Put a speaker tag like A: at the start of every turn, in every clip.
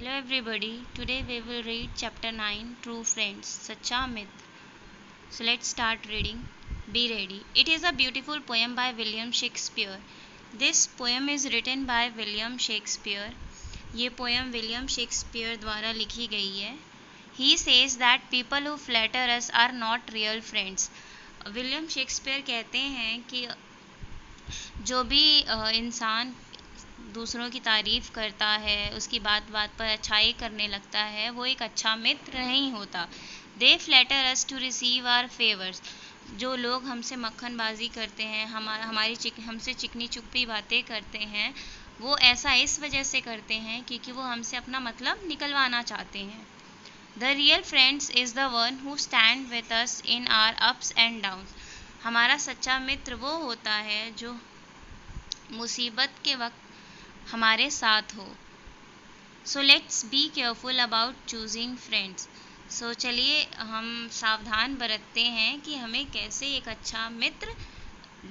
A: Hello everybody, today we will read chapter 9 True Friends, Sacha Myth. So let's start reading. Be ready. It is a beautiful poem by William Shakespeare. This poem is written by William Shakespeare. ये poem William Shakespeare द्वारा लिखी गई है. He says that people who flatter us are not real friends. William Shakespeare कहते हैं कि जो भी इंसान दूसरों की तारीफ़ करता है, उसकी बात बात पर अच्छाई करने लगता है, वो एक अच्छा मित्र नहीं होता. They flatter us to receive our favours. जो लोग हमसे मक्खनबाजी करते हैं, हमसे चिकनी चुप्पी बातें करते हैं, वो ऐसा इस वजह से करते हैं क्योंकि वो हमसे अपना मतलब निकलवाना चाहते हैं. The real friends is the one who stand with us in our ups and downs. हमारा सच्चा मित्र वो होता है जो मुसीबत के वक्त हमारे साथ हो. So let's be careful about choosing friends. So चलिए हम सावधान बरतते हैं कि हमें कैसे एक अच्छा मित्र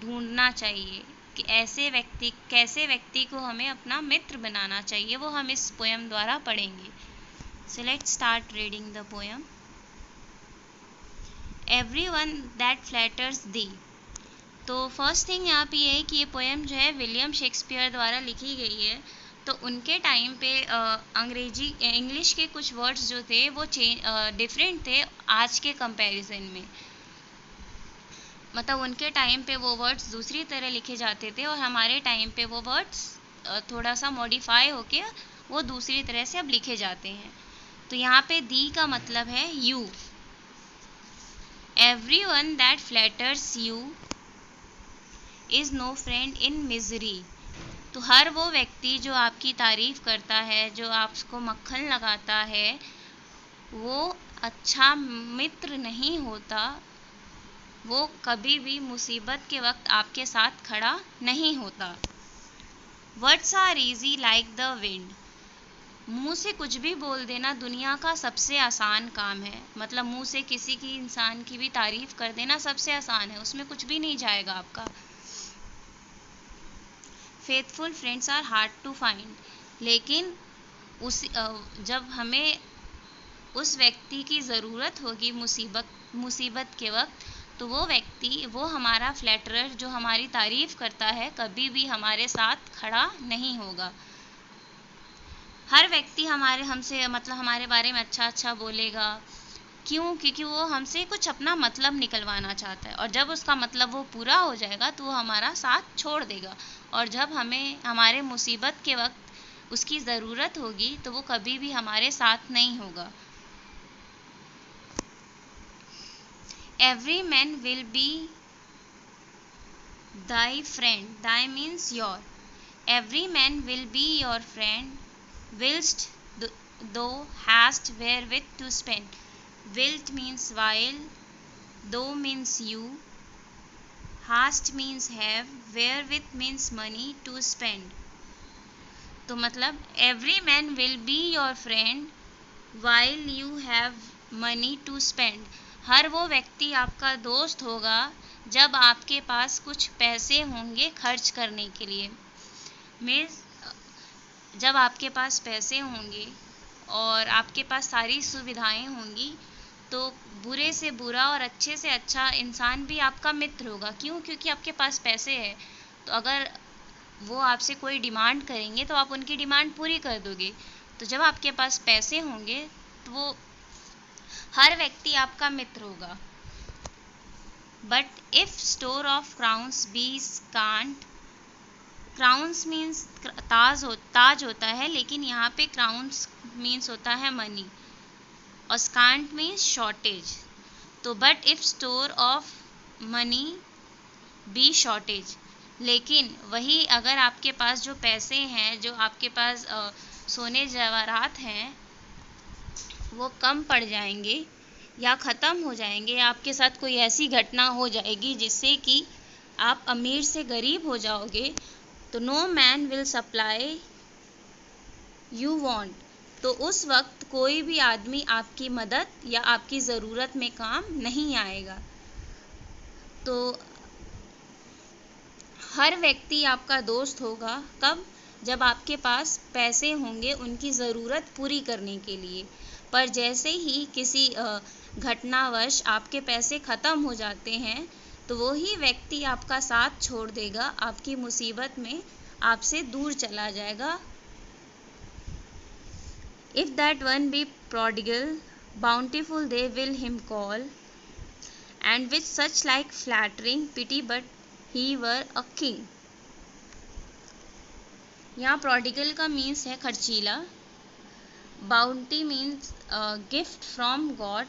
A: ढूंढना चाहिए, कि कैसे व्यक्ति को हमें अपना मित्र बनाना चाहिए, वो हम इस पोएम द्वारा पढ़ेंगे. So let's start reading the poem. Everyone that flatters thee. तो फर्स्ट थिंग यहाँ पे ये है कि ये पोएम जो है विलियम शेक्सपियर द्वारा लिखी गई है. तो उनके टाइम पे इंग्लिश के कुछ वर्ड्स जो थे वो डिफरेंट थे आज के कंपैरिजन में. मतलब उनके टाइम पे वो वर्ड्स दूसरी तरह लिखे जाते थे और हमारे टाइम पे वो वर्ड्स थोड़ा सा मॉडिफाई होके वो दूसरी तरह से अब लिखे जाते हैं. तो यहाँ पे दी का मतलब है you. Everyone that flatters you is no friend in misery. तो हर वो व्यक्ति जो आपकी तारीफ़ करता है, जो आपको मक्खन लगाता है, वो अच्छा मित्र नहीं होता. वो कभी भी मुसीबत के वक्त आपके साथ खड़ा नहीं होता. Words are easy like the wind. मुँह से कुछ भी बोल देना दुनिया का सबसे आसान काम है. मतलब मुँह से किसी की इंसान की भी तारीफ़ कर देना सबसे आसान है, उसमें कुछ भी नहीं जाएगा आपका. Faithful friends are hard to find. लेकिन जब हमें उस व्यक्ति की ज़रूरत होगी मुसीबत के वक्त, तो वो हमारा फ्लैटरर जो हमारी तारीफ़ करता है कभी भी हमारे साथ खड़ा नहीं होगा. हर व्यक्ति हमारे बारे में अच्छा बोलेगा. क्यों? क्योंकि वो हमसे कुछ अपना मतलब निकलवाना चाहता है, और जब उसका मतलब वो पूरा हो जाएगा तो वो हमारा साथ छोड़ देगा. और जब हमें हमारे मुसीबत के वक्त उसकी ज़रूरत होगी तो वो कभी भी हमारे साथ नहीं होगा. Every man will be Dai friend. Dai means your. Every man will be your friend whilst thou hast wherewith to spend. Wilt means while, thou means you, hast means have, wherewith means money to spend. तो मतलब every man will be your friend while you have money to spend. हर वो व्यक्ति आपका दोस्त होगा जब आपके पास कुछ पैसे होंगे खर्च करने के लिए. जब आपके पास पैसे होंगे और आपके पास सारी सुविधाएं होंगी तो बुरे से बुरा और अच्छे से अच्छा इंसान भी आपका मित्र होगा. क्यों? क्योंकि आपके पास पैसे है. तो अगर वो आपसे कोई डिमांड करेंगे तो आप उनकी डिमांड पूरी कर दोगे. तो जब आपके पास पैसे होंगे तो वो हर व्यक्ति आपका मित्र होगा. But if store of crowns be scant. Crowns means ताज होता है, लेकिन यहाँ पे क्राउन्स मीन्स होता है मनी, और स्कांट मीन्स शॉर्टेज. तो but if store of money be shortage. लेकिन वही अगर आपके पास जो पैसे हैं, जो आपके पास सोने जवाहरात हैं, वो कम पड़ जाएंगे या ख़त्म हो जाएंगे, या आपके साथ कोई ऐसी घटना हो जाएगी जिससे कि आप अमीर से गरीब हो जाओगे, तो no man will supply you want. तो उस वक्त कोई भी आदमी आपकी मदद या आपकी ज़रूरत में काम नहीं आएगा. तो हर व्यक्ति आपका दोस्त होगा कब? जब आपके पास पैसे होंगे उनकी ज़रूरत पूरी करने के लिए। पर जैसे ही किसी घटनावश आपके पैसे ख़त्म हो जाते हैं तो वही व्यक्ति आपका साथ छोड़ देगा, आपकी मुसीबत में आपसे दूर चला जाएगा। If that one be prodigal, bountiful they will him call, and with such like flattering pity but he were a king। यहाँ prodigal का मीन्स है खर्चीला, bounty means gift from God,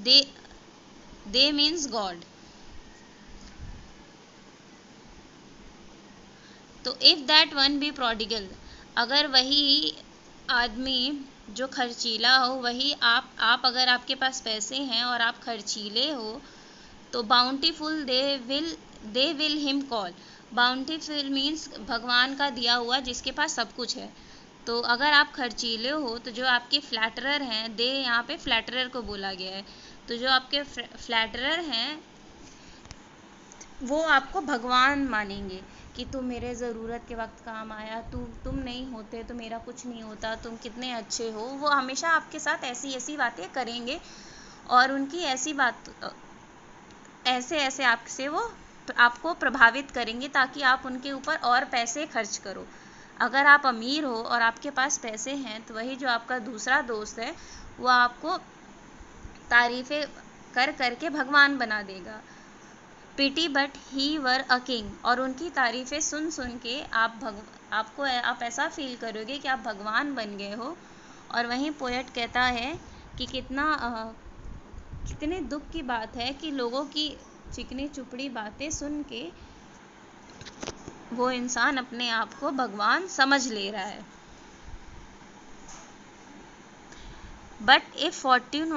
A: they means God. तो if that one be prodigal, अगर वही आदमी जो खर्चीला हो, वही आप अगर आपके पास पैसे हैं और आप खर्चीले हो तो bountiful they will him call. Bountiful means भगवान का दिया हुआ, जिसके पास सब कुछ है। तो अगर आप खर्चीले हो तो जो आपके फ्लैटरर हैं, दे यहाँ पे फ्लैटरर को बोला गया है, तो जो आपके फ्लैटरर हैं वो आपको भगवान मानेंगे कि तुम मेरे ज़रूरत के वक्त काम आया, तुम नहीं होते तो मेरा कुछ नहीं होता, तुम कितने अच्छे हो। वो हमेशा आपके साथ ऐसी ऐसी बातें करेंगे और उनकी ऐसे आपसे वो आपको प्रभावित करेंगे ताकि आप उनके ऊपर और पैसे खर्च करो। अगर आप अमीर हो और आपके पास पैसे हैं तो वही जो आपका दूसरा दोस्त है वो आपको तारीफ़ें कर करके भगवान बना देगा। पिटी but he were a king, और उनकी तारीफ़ें सुन सुन के आप ऐसा फील करोगे कि आप भगवान बन गए हो। और वहीं पोएट कहता है कि कितने दुख की बात है कि लोगों की चिकनी चुपड़ी बातें सुन के वो इंसान अपने आप को भगवान समझ ले रहा है। But if fortune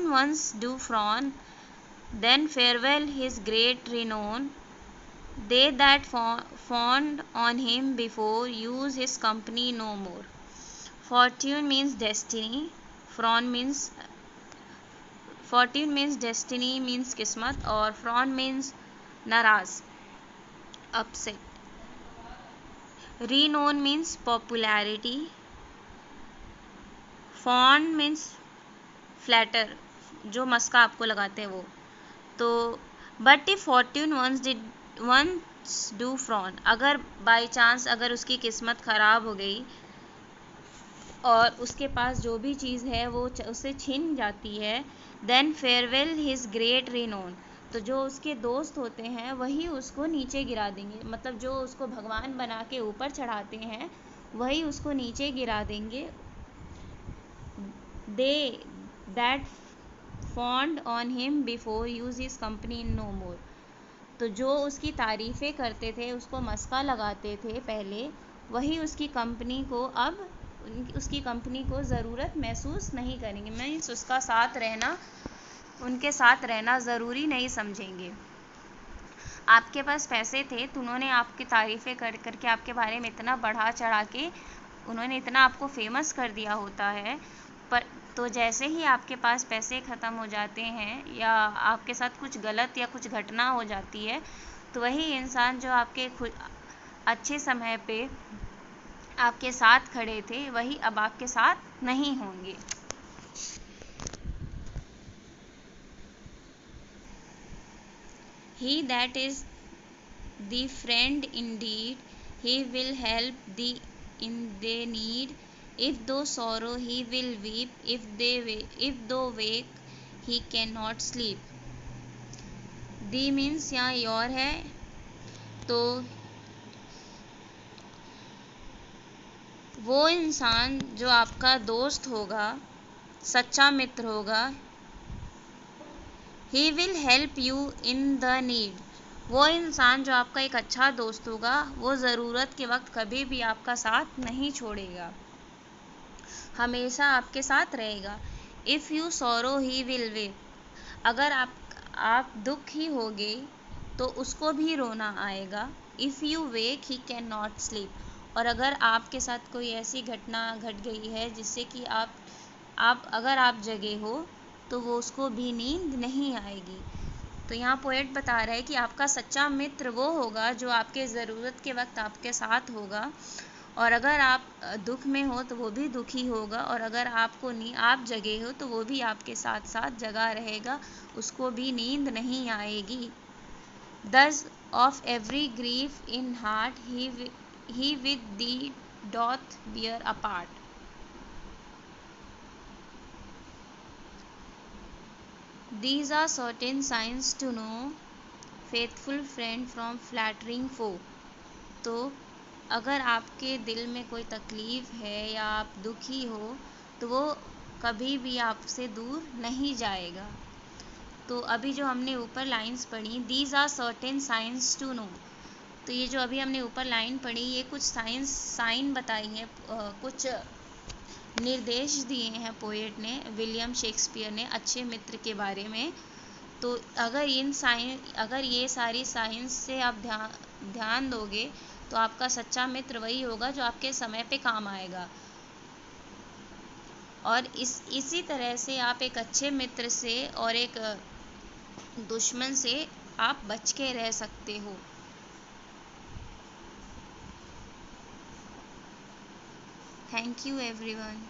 A: once do frown, then farewell his great renown, they that fawned on him before use his company no more। Fortune means destiny, fortune means destiny means किस्मत, और frown means नाराज, upset। Renown means popularity, fawn means flatter, जो मस्का आपको लगाते हैं वो। तो but if fortune once do frown, अगर बाई चांस अगर उसकी किस्मत ख़राब हो गई और उसके पास जो भी चीज़ है वो उससे छिन जाती है, then farewell his great renown, तो जो उसके दोस्त होते हैं वही उसको नीचे गिरा देंगे। मतलब जो उसको भगवान बना के ऊपर चढ़ाते हैं वही उसको नीचे गिरा देंगे। They that fawned on him before use his company no more, तो जो उसकी तारीफ़ें करते थे, उसको मस्का लगाते थे पहले, वही उसकी कंपनी को अब उसकी कंपनी को ज़रूरत महसूस नहीं करेंगे। मीन्स उसका साथ रहना, उनके साथ रहना ज़रूरी नहीं समझेंगे। आपके पास पैसे थे तो उन्होंने आपकी तारीफ़ें कर करके आपके बारे में इतना बढ़ा चढ़ा के उन्होंने इतना आपको फेमस कर दिया होता है, पर तो जैसे ही आपके पास पैसे ख़त्म हो जाते हैं या आपके साथ कुछ गलत या कुछ घटना हो जाती है तो वही इंसान जो आपके अच्छे समय पे आपके साथ खड़े थे वही अब आपके साथ नहीं होंगे। He that is the friend indeed, he will help thee in thy need, if thou sorrow he will weep, if thou wake he cannot sleep। The means यहाँ योर है, तो वो इंसान जो आपका दोस्त होगा, सच्चा मित्र होगा, he will help you in the need, वो इंसान जो आपका एक अच्छा दोस्त होगा वो ज़रूरत के वक्त कभी भी आपका साथ नहीं छोड़ेगा, हमेशा आपके साथ रहेगा। If you sorrow he will weep, अगर आप दुखी होगे तो उसको भी रोना आएगा। If you wake he can not sleep, और अगर आपके साथ कोई ऐसी घटना घट गई है जिससे कि अगर आप जगे हो तो वो उसको भी नींद नहीं आएगी। तो यहाँ पोएट बता रहा है कि आपका सच्चा मित्र वो होगा जो आपके ज़रूरत के वक्त आपके साथ होगा, और अगर आप दुख में हो तो वो भी दुखी होगा, और अगर आप जगे हो तो वो भी आपके साथ साथ जगा रहेगा, उसको भी नींद नहीं आएगी। Thus of every grief in heart he with thee doth bear apart. These are certain signs to know faithful friend from flattering foe. तो अगर आपके दिल में कोई तकलीफ़ है या आप दुखी हो तो वो कभी भी आपसे दूर नहीं जाएगा। तो अभी जो हमने ऊपर लाइंस पढ़ी, these are certain signs to know, तो ये जो अभी हमने ऊपर लाइन पढ़ी ये कुछ साइन बताई हैं, कुछ निर्देश दिए हैं पोएट ने, विलियम शेक्सपियर ने अच्छे मित्र के बारे में। तो अगर ये सारी साइंस से आप ध्यान दोगे तो आपका सच्चा मित्र वही होगा जो आपके समय पे काम आएगा, और इसी तरह से आप एक अच्छे मित्र से और एक दुश्मन से आप बच के रह सकते हो। Thank you everyone.